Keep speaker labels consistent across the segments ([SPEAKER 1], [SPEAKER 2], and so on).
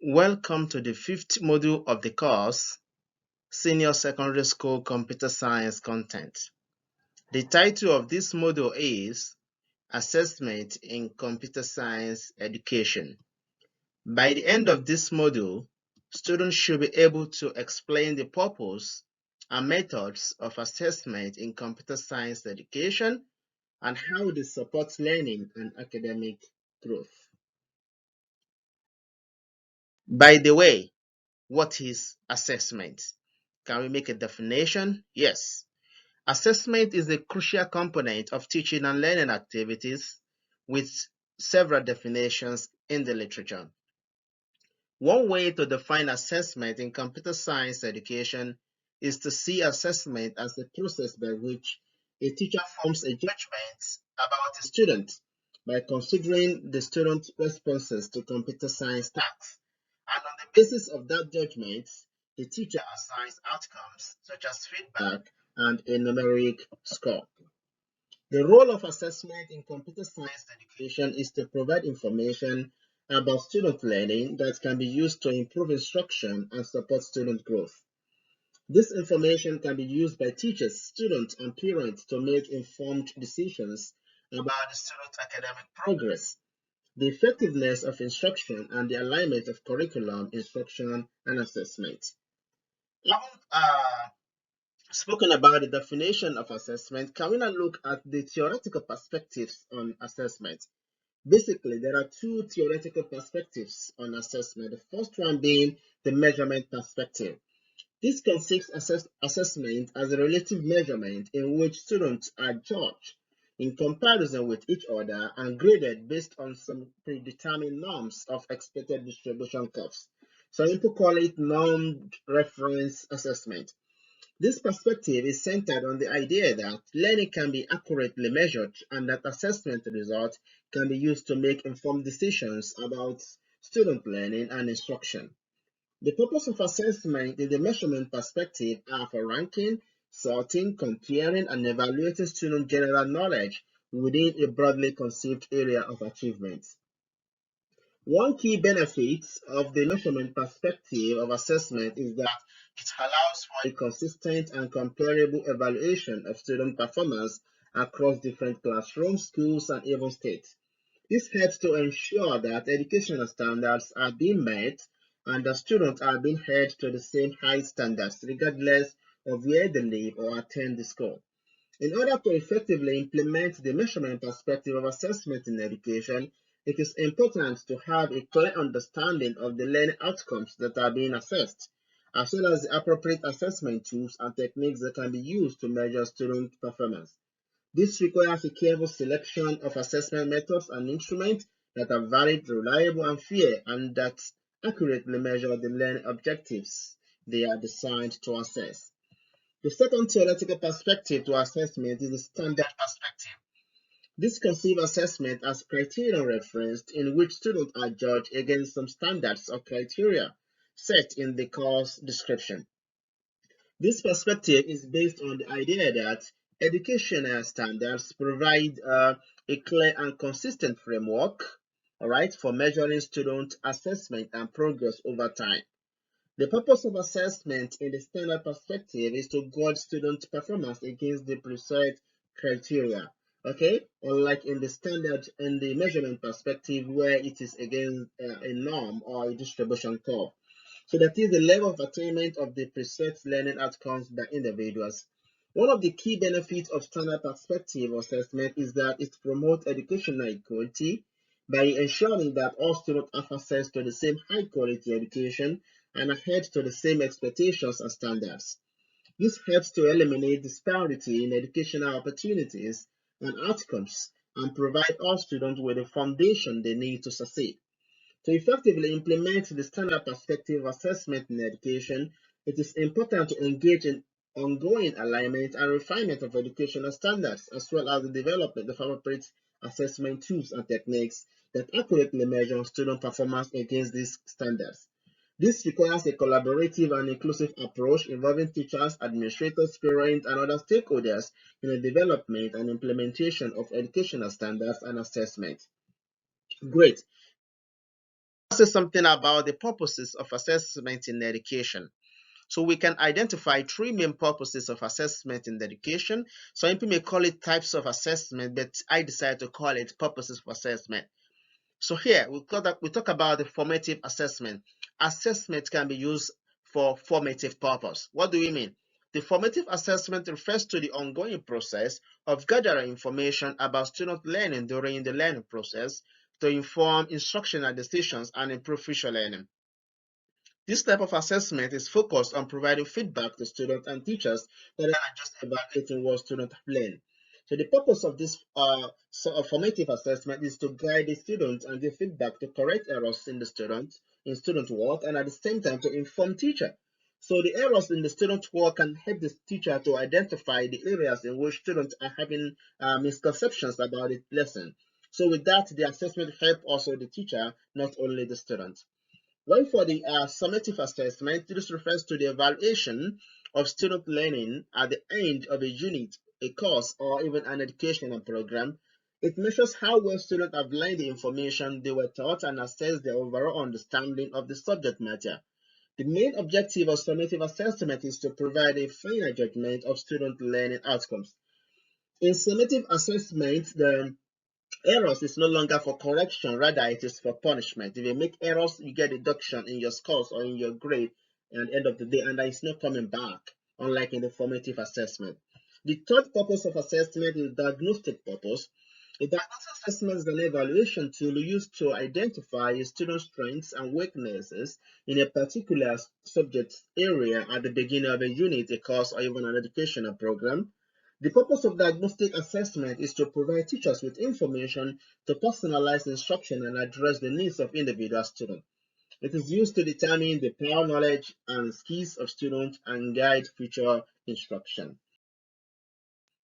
[SPEAKER 1] Welcome to the fifth module of the course, Senior Secondary School Computer Science Content. The title of this module is Assessment in Computer Science Education. By the end of this module, students should be able to explain the purpose and methods of assessment in computer science education and how they support learning and academic growth. By the way, what is assessment? Can we make a definition? Yes. Assessment is a crucial component of teaching and learning activities with several definitions in the literature. One way to define assessment in computer science education is to see assessment as the process by which a teacher forms a judgment about a student by considering the student's responses to computer science tasks. And on the basis of that judgment, the teacher assigns outcomes such as feedback and a numeric score. The role of assessment in computer science education is to provide information about student learning that can be used to improve instruction and support student growth. This information can be used by teachers, students, and parents to make informed decisions about the student's academic progress, the effectiveness of instruction, and the alignment of curriculum, instruction, and assessment. Having spoken about the definition of assessment, can we now look at the theoretical perspectives on assessment? Basically, there are two theoretical perspectives on assessment. The first one being the measurement perspective. This consists assessment as a relative measurement in which students are judged in comparison with each other and graded based on some predetermined norms of expected distribution curves. Some people call it normed reference assessment. This perspective is centered on the idea that learning can be accurately measured and that assessment results can be used to make informed decisions about student learning and instruction. The purpose of assessment in the measurement perspective are for ranking, sorting, comparing, and evaluating student general knowledge within a broadly conceived area of achievement. One key benefit of the measurement perspective of assessment is that it allows for a consistent and comparable evaluation of student performance across different classrooms, schools, and even states. This helps to ensure that educational standards are being met and that students are being held to the same high standards regardless of where they live or attend the school. In order to effectively implement the measurement perspective of assessment in education, it is important to have a clear understanding of the learning outcomes that are being assessed, as well as the appropriate assessment tools and techniques that can be used to measure student performance. This requires a careful selection of assessment methods and instruments that are valid, reliable, and fair, and that accurately measure the learning objectives they are designed to assess. The second theoretical perspective to assessment is the standard perspective. This conceives assessment as criterion referenced in which students are judged against some standards or criteria set in the course description. This perspective is based on the idea that educational standards provide a clear and consistent framework, all right, for measuring student assessment and progress over time. The purpose of assessment in the standard perspective is to gauge student performance against the preset criteria. Okay, unlike in the measurement perspective where it is against a norm or a distribution curve. So that is the level of attainment of the preset learning outcomes by individuals. One of the key benefits of standard perspective assessment is that it promotes educational equality by ensuring that all students have access to the same high quality education and adhere to the same expectations and standards. This helps to eliminate disparity in educational opportunities and outcomes and provide all students with the foundation they need to succeed. To effectively implement the standard perspective assessment in education, it is important to engage in ongoing alignment and refinement of educational standards, as well as the development of appropriate assessment tools and techniques that accurately measure student performance against these standards. This requires a collaborative and inclusive approach involving teachers, administrators, parents, and other stakeholders in the development and implementation of educational standards and assessment. Great. Say something about the purposes of assessment in education. So we can identify three main purposes of assessment in education. Some people may call it types of assessment, but I decided to call it purposes of assessment. So here we talk about the formative assessment. Assessment can be used for formative purpose. What do we mean? The formative assessment refers to the ongoing process of gathering information about student learning during the learning process to inform instructional decisions and improve future learning. This type of assessment is focused on providing feedback to students and teachers rather than just evaluating what students have learned. So the purpose of this formative assessment is to guide the students and give feedback to correct errors in the student work, and at the same time to inform teacher. So the errors in the student work can help the teacher to identify the areas in which students are having misconceptions about the lesson. So with that, the assessment help also the teacher, not only the student. While for the summative assessment, this refers to the evaluation of student learning at the end of a unit, a course, or even an educational program. It measures how well students have learned the information they were taught and assess their overall understanding of the subject matter. The main objective of summative assessment is to provide a final judgment of student learning outcomes. In summative assessment, the errors is no longer for correction, rather it is for punishment. If you make errors, you get deduction in your scores or in your grade at the end of the day, and that is not coming back, unlike in the formative assessment. The third purpose of assessment is diagnostic purpose. A diagnostic assessment is an evaluation tool used to identify a student's strengths and weaknesses in a particular subject area at the beginning of a unit, a course, or even an educational program. The purpose of diagnostic assessment is to provide teachers with information to personalize instruction and address the needs of individual students. It is used to determine the prior knowledge and skills of students and guide future instruction.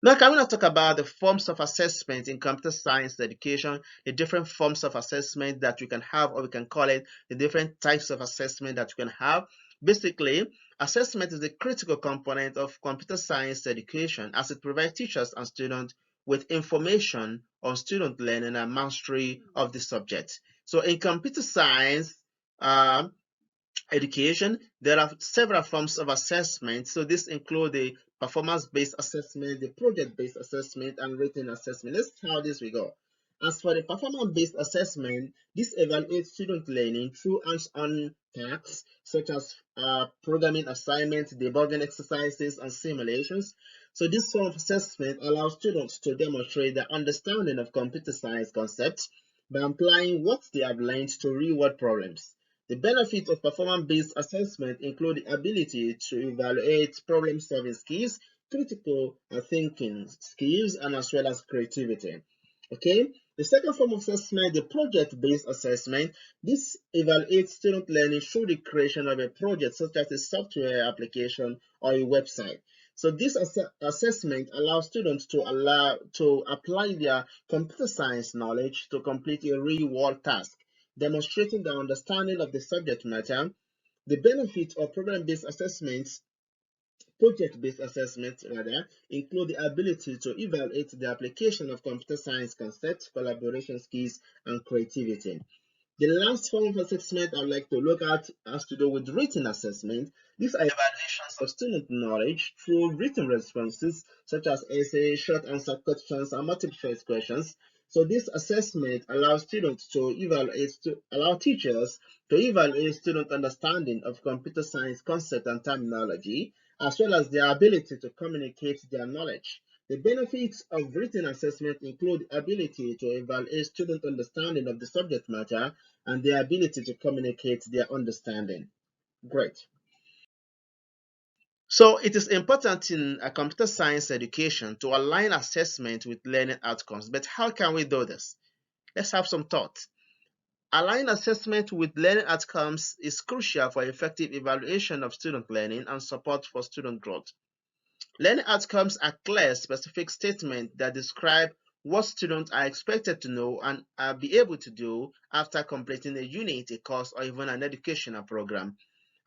[SPEAKER 1] Now, can we now talk about the forms of assessment in computer science education, the different forms of assessment that we can have, or we can call it the different types of assessment that we can have. Basically, assessment is a critical component of computer science education as it provides teachers and students with information on student learning and mastery of the subject. So in computer science, um, education, there are several forms of assessment. So this include the performance-based assessment, the project-based assessment, and written assessment. Let's see how this will go. As for the performance-based assessment, this evaluates student learning through hands-on tasks such as programming assignments, debugging exercises, and simulations. So this form of assessment allows students to demonstrate their understanding of computer science concepts by applying what they have learned to real-world problems. The benefits of performance-based assessment include the ability to evaluate problem-solving skills, critical thinking skills, and as well as creativity. Okay, the second form of assessment, the project-based assessment, this evaluates student learning through the creation of a project such as a software application or a website. So this assessment allows students to apply their computer science knowledge to complete a real-world task, demonstrating their understanding of the subject matter. The benefits of program-based assessments, project-based assessments rather, include the ability to evaluate the application of computer science concepts, collaboration skills, and creativity. The last form of assessment I'd like to look at has to do with written assessment. These are evaluations of student knowledge through written responses such as essays, short answer questions, and multiple choice questions. So this assessment allows students to allow teachers to evaluate student understanding of computer science concept and terminology, as well as their ability to communicate their knowledge. The benefits of written assessment include ability to evaluate student understanding of the subject matter and their ability to communicate their understanding. Great. So it is important in a computer science education to align assessment with learning outcomes. But how can we do this? Let's have some thought. Align assessment with learning outcomes is crucial for effective evaluation of student learning and support for student growth. Learning outcomes are clear, specific statements that describe what students are expected to know and be able to do after completing a unit, a course, or even an educational program.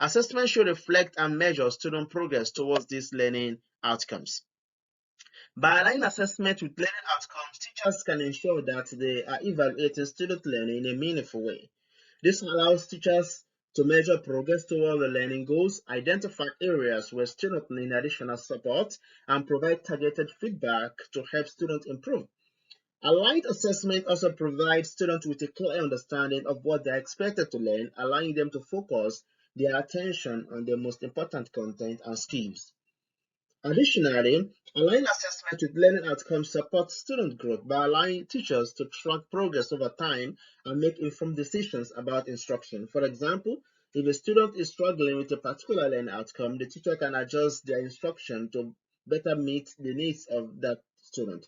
[SPEAKER 1] Assessment should reflect and measure student progress towards these learning outcomes. By aligning assessment with learning outcomes, teachers can ensure that they are evaluating student learning in a meaningful way. This allows teachers to measure progress toward the learning goals, identify areas where students need additional support, and provide targeted feedback to help students improve. Aligned assessment also provides students with a clear understanding of what they are expected to learn, allowing them to focus their attention on the most important content and skills. Additionally, aligned assessment with learning outcomes supports student growth by allowing teachers to track progress over time and make informed decisions about instruction. For example, if a student is struggling with a particular learning outcome, the teacher can adjust their instruction to better meet the needs of that student.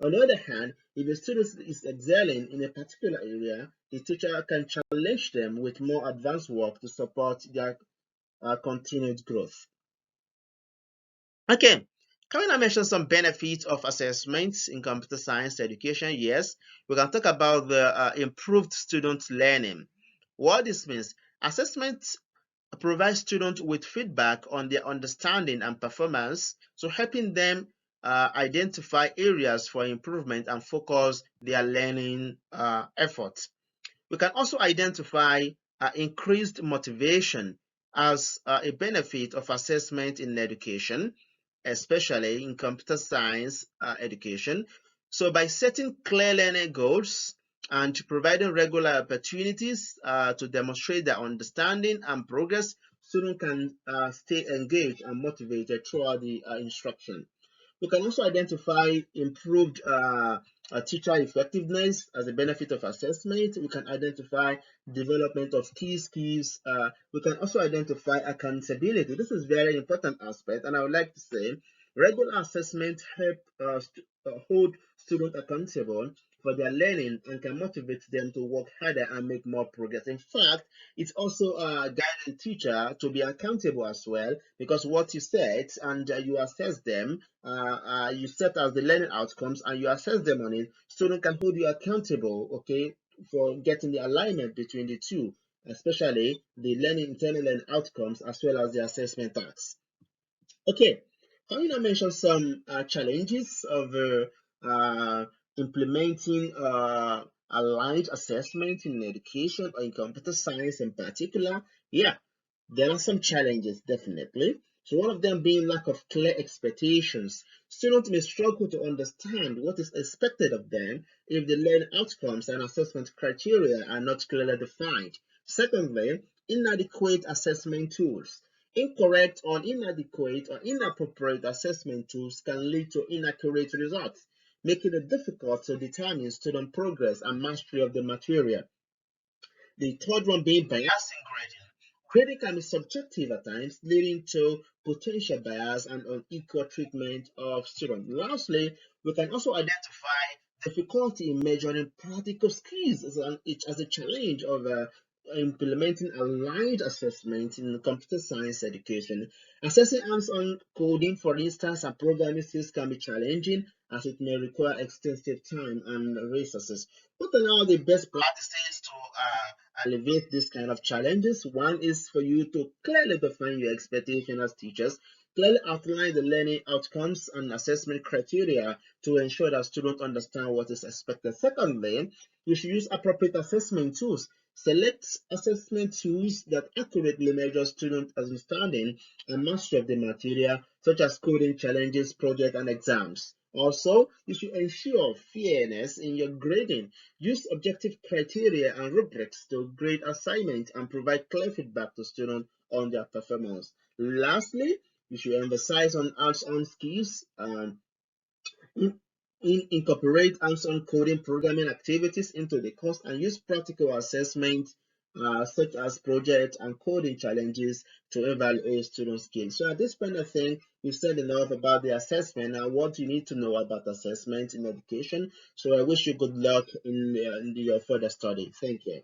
[SPEAKER 1] On the other hand, if a student is excelling in a particular area, the teacher can challenge them with more advanced work to support their continued growth. Okay, can we now mention some benefits of assessments in computer science education? Yes, we can talk about the improved student learning. What this means, assessments provide students with feedback on their understanding and performance, so helping them identify areas for improvement and focus their learning efforts. We can also identify increased motivation as a benefit of assessment in education, especially in computer science education. So by setting clear learning goals and providing regular opportunities to demonstrate their understanding and progress, students can stay engaged and motivated throughout the instruction. We can also identify improved teacher effectiveness as a benefit of assessment. We can identify development of key skills. We can also identify accountability. This is very important aspect, and I would like to say regular assessment help hold students accountable for their learning and can motivate them to work harder and make more progress. In fact, it's also guiding teacher to be accountable as well, because what you set and you assess them, you set as the learning outcomes and you assess them on it. Student can hold you accountable, okay, for getting the alignment between the two, especially the learning internal learning outcomes as well as the assessment tasks. Okay, can you now mention some challenges of implementing aligned assessment in education or in computer science in particular? Yeah, there are some challenges, definitely. So one of them being lack of clear expectations. Students may struggle to understand what is expected of them if the learning outcomes and assessment criteria are not clearly defined. Secondly, inadequate assessment tools. Incorrect or inadequate or inappropriate assessment tools can lead to inaccurate results, making it difficult to determine student progress and mastery of the material. The third one being bias in grading. Grading can be subjective at times, leading to potential bias and unequal treatment of students. Lastly, we can also identify difficulty in measuring practical skills as a challenge of implementing aligned assessment in computer science education. Assessing hands-on coding, for instance, and programming skills can be challenging as it may require extensive time and resources. What are now the best practices to alleviate this kind of challenges? One is for you to clearly define your expectation as teachers, clearly outline the learning outcomes and assessment criteria to ensure that students understand what is expected. Secondly, you should use appropriate assessment tools. Select assessment tools that accurately measure student understanding and mastery of the material, such as coding challenges, projects, and exams. Also, you should ensure fairness in your grading. Use objective criteria and rubrics to grade assignments and provide clear feedback to students on their performance. Lastly, you should emphasize on hands-on skills and incorporate hands-on coding programming activities into the course and use practical assessment such as project and coding challenges to evaluate student skills. So at this point, I think we've said enough about the assessment and what you need to know about assessment in education. So I wish you good luck in your further study. Thank you.